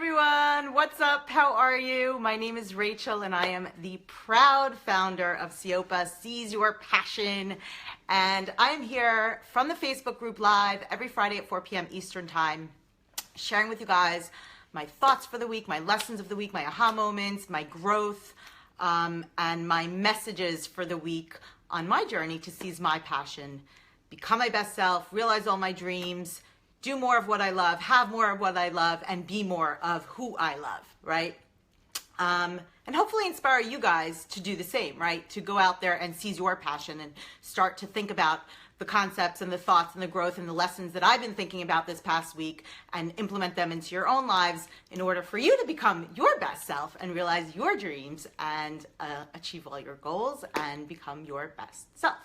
everyone, what's up? How are you? My name is Rachel and I am the proud founder of Siopa Seize Your Passion, and I am here from the Facebook group live every Friday at 4 p.m. Eastern Time, sharing with you guys my thoughts for the week, my lessons of the week, my aha moments, my growth, and my messages for the week on my journey to seize my passion, become my best self, realize all my dreams, do more of what I love, have more of what I love, and be more of who I love, right? And hopefully inspire you guys to do the same, right? To go out there and seize your passion and start to think about the concepts and the thoughts and the growth and the lessons that I've been thinking about this past week and implement them into your own lives in order for you to become your best self and realize your dreams and achieve all your goals and become your best self.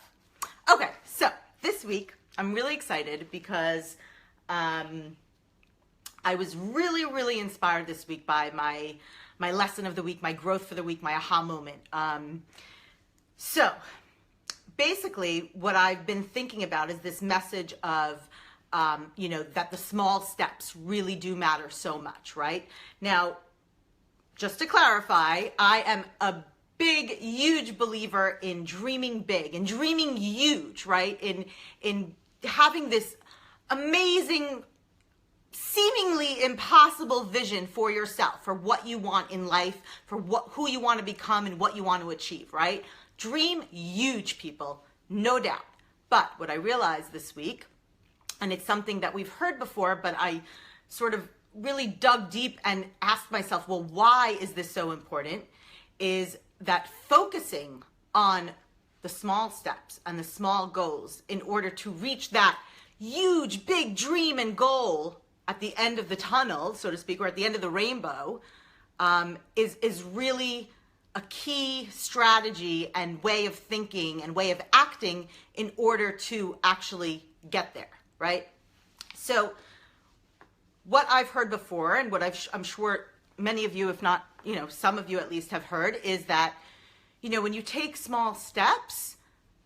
Okay, so this week I'm really excited because I was really inspired this week by my lesson of the week, my growth for the week, my aha moment. So basically what I've been thinking about is this message of, that the small steps really do matter so much, right? Now, just to clarify, I am a big, huge believer in dreaming big and dreaming huge, right? In having this amazing, seemingly impossible vision for yourself, for what you want in life, for who you want to become and what you want to achieve, right? Dream huge, people, no doubt. But what I realized this week, and it's something that we've heard before, but I sort of really dug deep and asked myself, well, why is this so important? Is that focusing on the small steps and the small goals in order to reach that huge, big dream and goal at the end of the tunnel, so to speak, or at the end of the rainbow, is really a key strategy and way of thinking and way of acting in order to actually get there, right? So what I've heard before and what I'm sure many of you, if not, some of you at least have heard, is that, when you take small steps,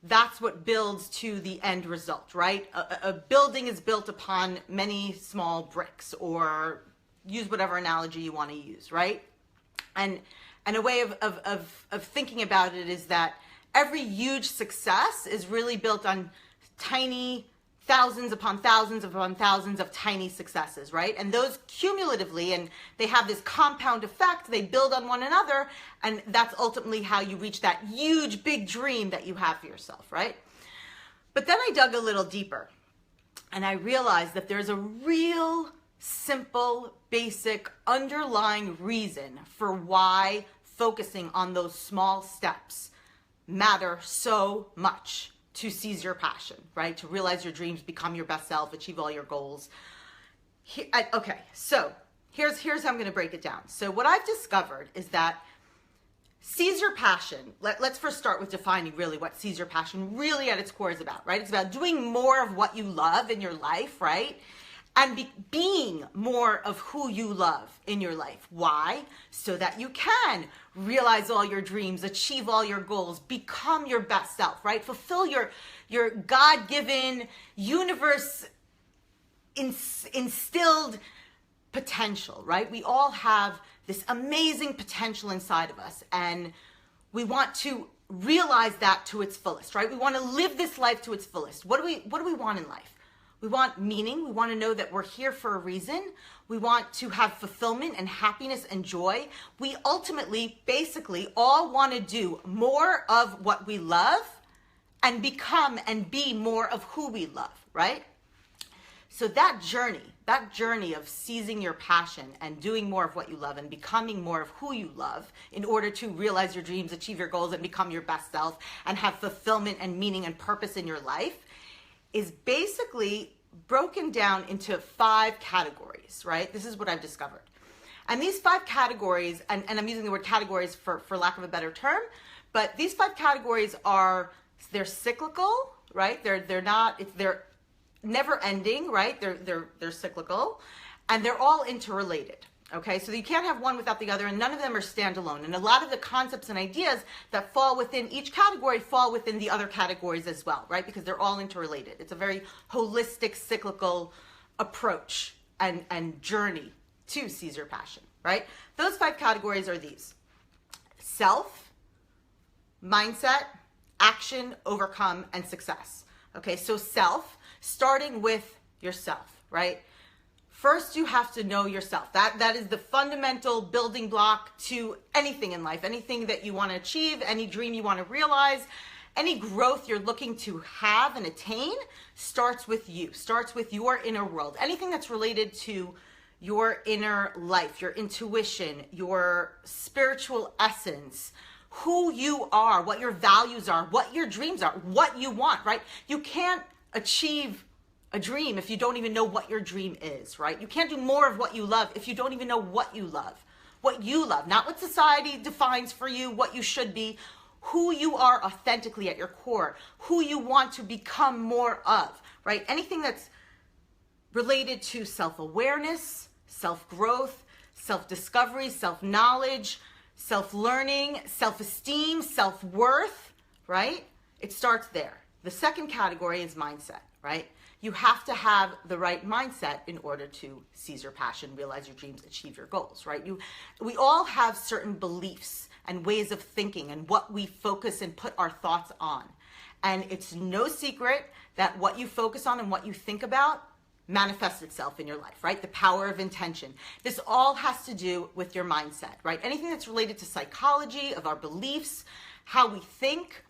that's what builds to the end result, right? A building is built upon many small bricks, or use whatever analogy you want to use, right? And a way of thinking about it is that every huge success is really built on tiny thousands upon thousands upon thousands of tiny successes, right? And those cumulatively, and they have this compound effect, they build on one another, and that's ultimately how you reach that huge, big dream that you have for yourself, right? But then I dug a little deeper, and I realized that there's a real simple, basic, underlying reason for why focusing on those small steps matter so much to seize your passion, right? To realize your dreams, become your best self, achieve all your goals. Okay, so here's how I'm going to break it down. So what I've discovered is that seize your passion. Let's first start with defining really what seize your passion really at its core is about, right? It's about doing more of what you love in your life, right? And being more of who you love in your life. Why? So that you can realize all your dreams, achieve all your goals, become your best self, right? Fulfill your God-given, universe instilled potential, right? We all have this amazing potential inside of us, and we want to realize that to its fullest, right? We want to live this life to its fullest. What do we want in life? We want meaning. We want to know that we're here for a reason. We want to have fulfillment and happiness and joy. We ultimately, basically, all want to do more of what we love and become and be more of who we love, right? So that journey of seizing your passion and doing more of what you love and becoming more of who you love in order to realize your dreams, achieve your goals, and become your best self and have fulfillment and meaning and purpose in your life is basically broken down into 5 categories, right? This is what I've discovered. And these 5 categories, and I'm using the word categories for lack of a better term, but these 5 categories they're cyclical, right? They're never ending, right? They're cyclical, and they're all interrelated. Okay, so you can't have one without the other, and none of them are standalone. And a lot of the concepts and ideas that fall within each category fall within the other categories as well, right? Because they're all interrelated. It's a very holistic, cyclical approach and journey to seize your passion, right? Those 5 categories are these: self, mindset, action, overcome, and success. Okay, so self, starting with yourself, right? First, you have to know yourself. That is the fundamental building block to anything in life, anything that you want to achieve, any dream you want to realize, any growth you're looking to have and attain starts with you, starts with your inner world. Anything that's related to your inner life, your intuition, your spiritual essence, who you are, what your values are, what your dreams are, what you want, right? You can't achieve a dream if you don't even know what your dream is, right? You can't do more of what you love if you don't even know what you love. What you love, not what society defines for you, what you should be, who you are authentically at your core, who you want to become more of, right? Anything that's related to self-awareness, self-growth, self-discovery, self-knowledge, self-learning, self-esteem, self-worth, right? It starts there. The second category is mindset, right? You have to have the right mindset in order to seize your passion, realize your dreams, achieve your goals, right? We all have certain beliefs and ways of thinking and what we focus and put our thoughts on. And it's no secret that what you focus on and what you think about manifests itself in your life, right? The power of intention. This all has to do with your mindset, right? Anything that's related to psychology, of our beliefs, how we think,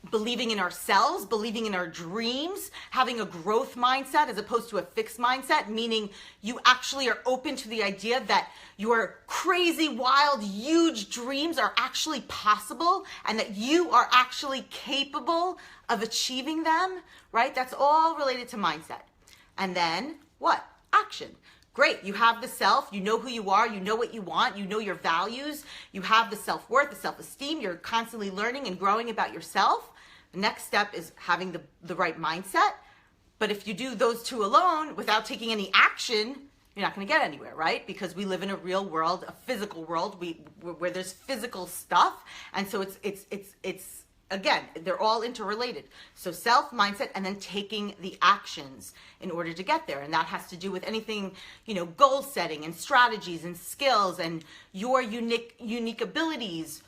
believing in ourselves, believing in our dreams, having a growth mindset as opposed to a fixed mindset, meaning you actually are open to the idea that your crazy, wild, huge dreams are actually possible and that you are actually capable of achieving them, right? That's all related to mindset. And then what? Action. Great, you have the self, you know who you are, you know what you want, you know your values, you have the self-worth, the self-esteem, you're constantly learning and growing about yourself. The next step is having the right mindset. But if you do those 2 alone without taking any action, you're not going to get anywhere, right? Because we live in a real world, a physical world, where there's physical stuff. And so it's again, they're all interrelated. So self, mindset, and then taking the actions in order to get there. And that has to do with anything, goal setting and strategies and skills and your unique abilities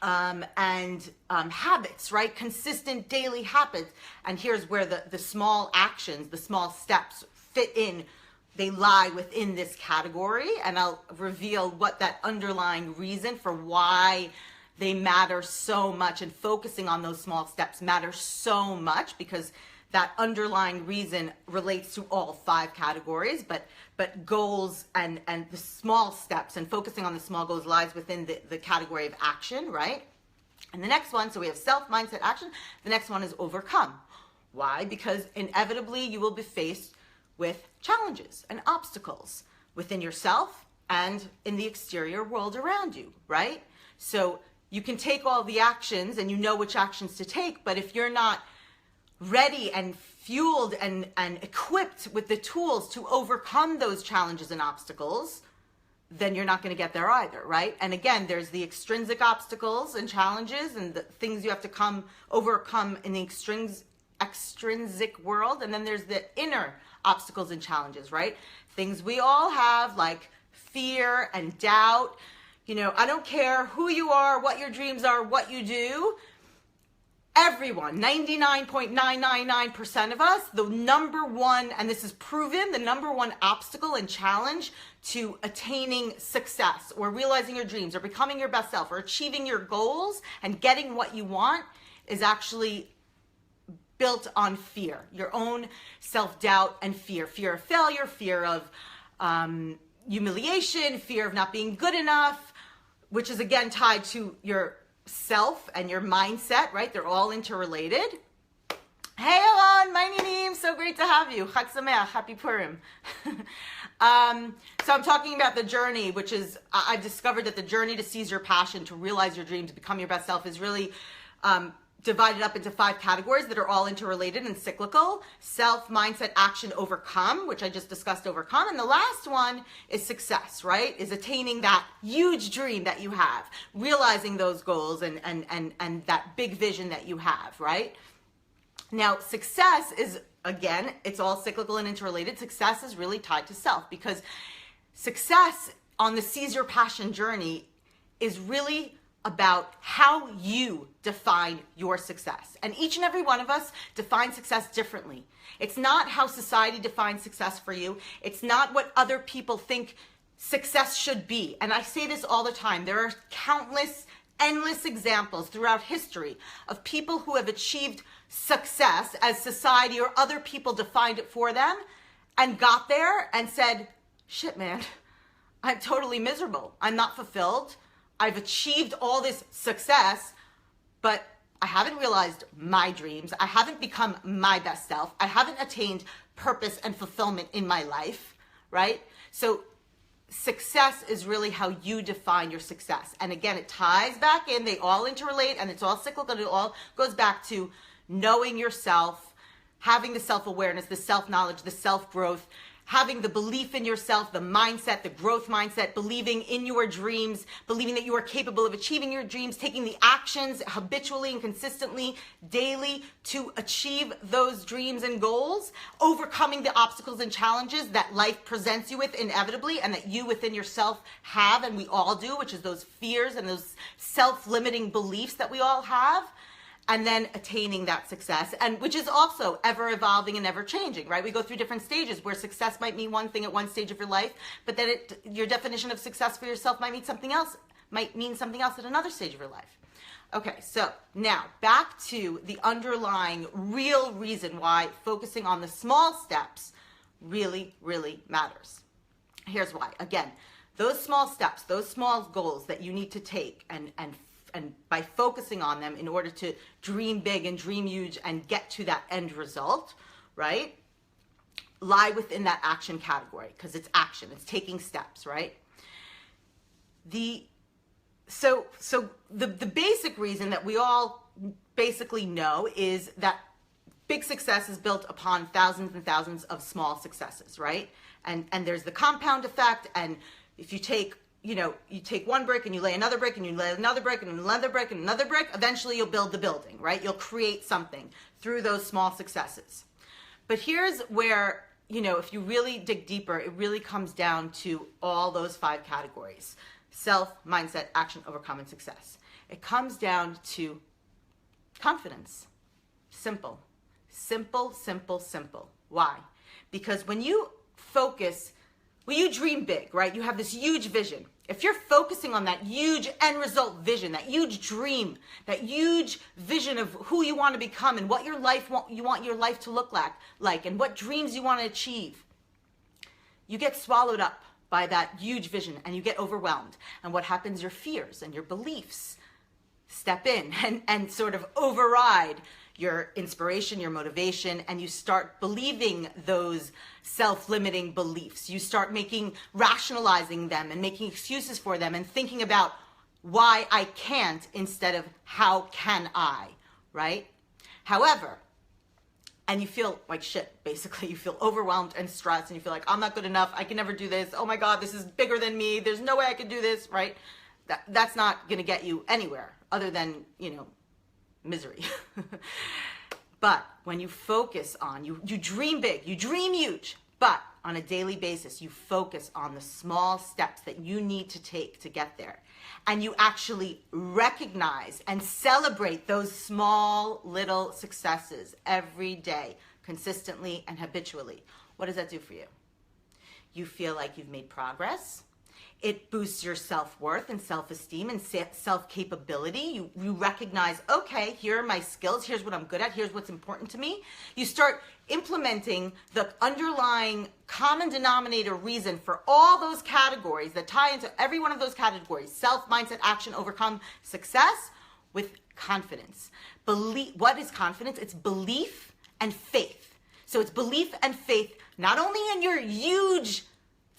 and habits, right? Consistent daily habits. And here's where the small actions, the small steps fit in. They lie within this category. And I'll reveal what that underlying reason for why they matter so much, and focusing on those small steps matters so much, because that underlying reason relates to all 5 categories, but goals and the small steps and focusing on the small goals lies within the category of action, right? And the next one, so we have self, mindset, action. The next one is overcome. Why? Because inevitably you will be faced with challenges and obstacles within yourself and in the exterior world around you, right? So you can take all the actions and you know which actions to take, but if you're not ready and fueled and equipped with the tools to overcome those challenges and obstacles, then you're not going to get there either, right? And again, there's the extrinsic obstacles and challenges and the things you have to overcome in the extrinsic world, and then there's the inner obstacles and challenges, right? Things we all have, like fear and doubt. I don't care who you are, what your dreams are, what you do. Everyone, 99.999% of us, the number one, and this is proven, the number one obstacle and challenge to attaining success or realizing your dreams or becoming your best self or achieving your goals and getting what you want is actually built on fear, your own self-doubt and fear of failure, fear of humiliation, fear of not being good enough, which is again tied to your self and your mindset, right? They're all interrelated. Hey, Alon, my name, so great to have you. Chag Sameach, happy Purim. So I'm talking about the journey, which is, I've discovered that the journey to seize your passion, to realize your dream, to become your best self is really divided up into 5 categories that are all interrelated and cyclical: self, mindset, action, overcome, which I just discussed, overcome. And the last one is success, right? Is attaining that huge dream that you have, realizing those goals and that big vision that you have, right? Now, success is, again, it's all cyclical and interrelated. Success is really tied to self, because success on the Seize Your Passion journey is really about how you define your success. And each and every one of us define success differently. It's not how society defines success for you. It's not what other people think success should be. And I say this all the time. There are countless, endless examples throughout history of people who have achieved success as society or other people defined it for them and got there and said, shit, man, I'm totally miserable. I'm not fulfilled. I've achieved all this success, but I haven't realized my dreams. I haven't become my best self. I haven't attained purpose and fulfillment in my life, right? So success is really how you define your success. And again, it ties back in, they all interrelate, and it's all cyclical. It all goes back to knowing yourself, having the self-awareness, the self-knowledge, the self-growth, having the belief in yourself, the mindset, the growth mindset, believing in your dreams, believing that you are capable of achieving your dreams, taking the actions habitually and consistently daily to achieve those dreams and goals, overcoming the obstacles and challenges that life presents you with inevitably and that you within yourself have, and we all do, which is those fears and those self-limiting beliefs that we all have. And then attaining that success, and which is also ever evolving and ever changing, right? We go through different stages where success might mean one thing at one stage of your life, but then your definition of success for yourself might mean something else at another stage of your life. Okay, so now back to the underlying real reason why focusing on the small steps really, really matters. Here's why. Again, those small steps, those small goals that you need to take and by focusing on them in order to dream big and dream huge and get to that end result, right, lie within that action category, because it's action, it's taking steps, right? So the basic reason that we all basically know is that big success is built upon thousands and thousands of small successes, right? And there's the compound effect, and if you take one brick and you lay another brick and you lay another brick and another brick and another brick, eventually you'll build the building, right? You'll create something through those small successes. But here's where, if you really dig deeper, it really comes down to all those 5 categories: self, mindset, action, overcome, and success. It comes down to confidence. Simple. Simple, simple, simple. Why? Because when you focus, you dream big, right? You have this huge vision. If you're focusing on that huge end result vision, that huge dream, that huge vision of who you want to become and what you want your life to look like and what dreams you want to achieve, you get swallowed up by that huge vision and you get overwhelmed. And what happens? Your fears and your beliefs step in and sort of override your inspiration, your motivation, and you start believing those self-limiting beliefs. You start rationalizing them and making excuses for them and thinking about why I can't instead of how can I, right? However, and you feel like shit, basically. You feel overwhelmed and stressed and you feel like, I'm not good enough. I can never do this. Oh my God, this is bigger than me. There's no way I could do this, right? That's not going to get you anywhere other than, misery. But when you focus on, you dream big, you dream huge, but on a daily basis, you focus on the small steps that you need to take to get there. And you actually recognize and celebrate those small little successes every day, consistently and habitually. What does that do for you? You feel like you've made progress. It boosts your self-worth and self-esteem and self-capability. You recognize, okay, here are my skills. Here's what I'm good at. Here's what's important to me. You start implementing the underlying common denominator reason for all those categories that tie into every one of those categories: self, mindset, action, overcome, success, with confidence. What is confidence? It's belief and faith. So it's belief and faith, not only in your huge,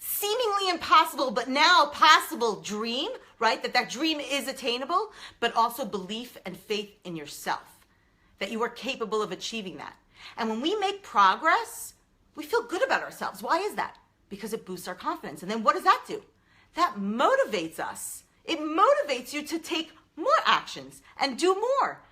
seemingly impossible, but now possible dream, right? That dream is attainable, but also belief and faith in yourself, that you are capable of achieving that. And when we make progress, we feel good about ourselves. Why is that? Because it boosts our confidence. And then what does that do? That motivates us. It motivates you to take more actions and do more.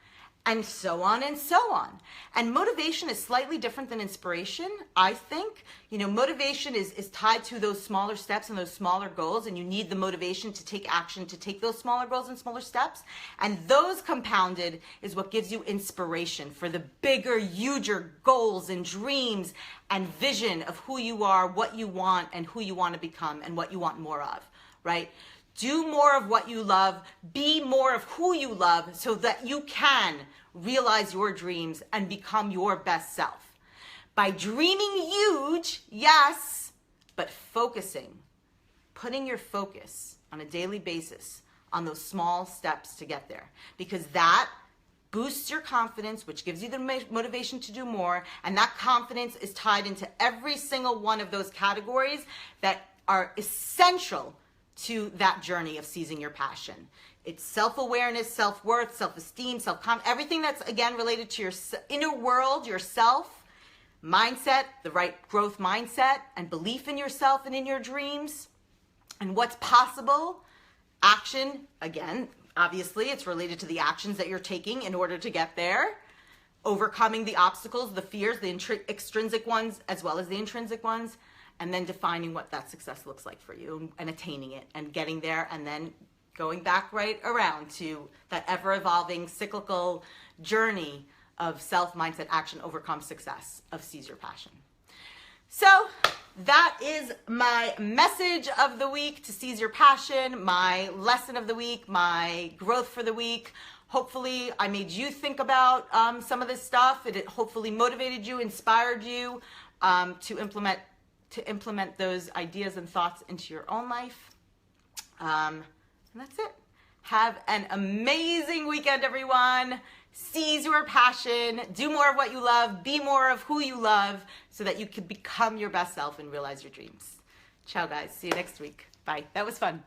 and so on and so on. And motivation is slightly different than inspiration, I think. You know, motivation is tied to those smaller steps and those smaller goals, and you need the motivation to take action to take those smaller goals and smaller steps. And those compounded is what gives you inspiration for the bigger, huger goals and dreams and vision of who you are, what you want, and who you want to become, and what you want more of, right? Do more of what you love, be more of who you love so that you can realize your dreams and become your best self. By dreaming huge, yes, but focusing, putting your focus on a daily basis on those small steps to get there, because that boosts your confidence, which gives you the motivation to do more, and that confidence is tied into every single one of those categories that are essential to that journey of seizing your passion. It's self-awareness, self-worth, self-esteem, self-confidence, everything that's, again, related to your inner world, yourself, mindset, the right growth mindset, and belief in yourself and in your dreams, and what's possible. Action, again, obviously, it's related to the actions that you're taking in order to get there. Overcoming the obstacles, the fears, the extrinsic ones, as well as the intrinsic ones. And then defining what that success looks like for you and attaining it and getting there, and then going back right around to that ever-evolving cyclical journey of self, mindset, action, overcome, success, of seize your passion. So that is my message of the week, to seize your passion, my lesson of the week, my growth for the week. Hopefully I made you think about some of this stuff. It hopefully motivated you, inspired you to implement those ideas and thoughts into your own life. And that's it. Have an amazing weekend, everyone. Seize your passion. Do more of what you love. Be more of who you love so that you can become your best self and realize your dreams. Ciao, guys. See you next week. Bye. That was fun.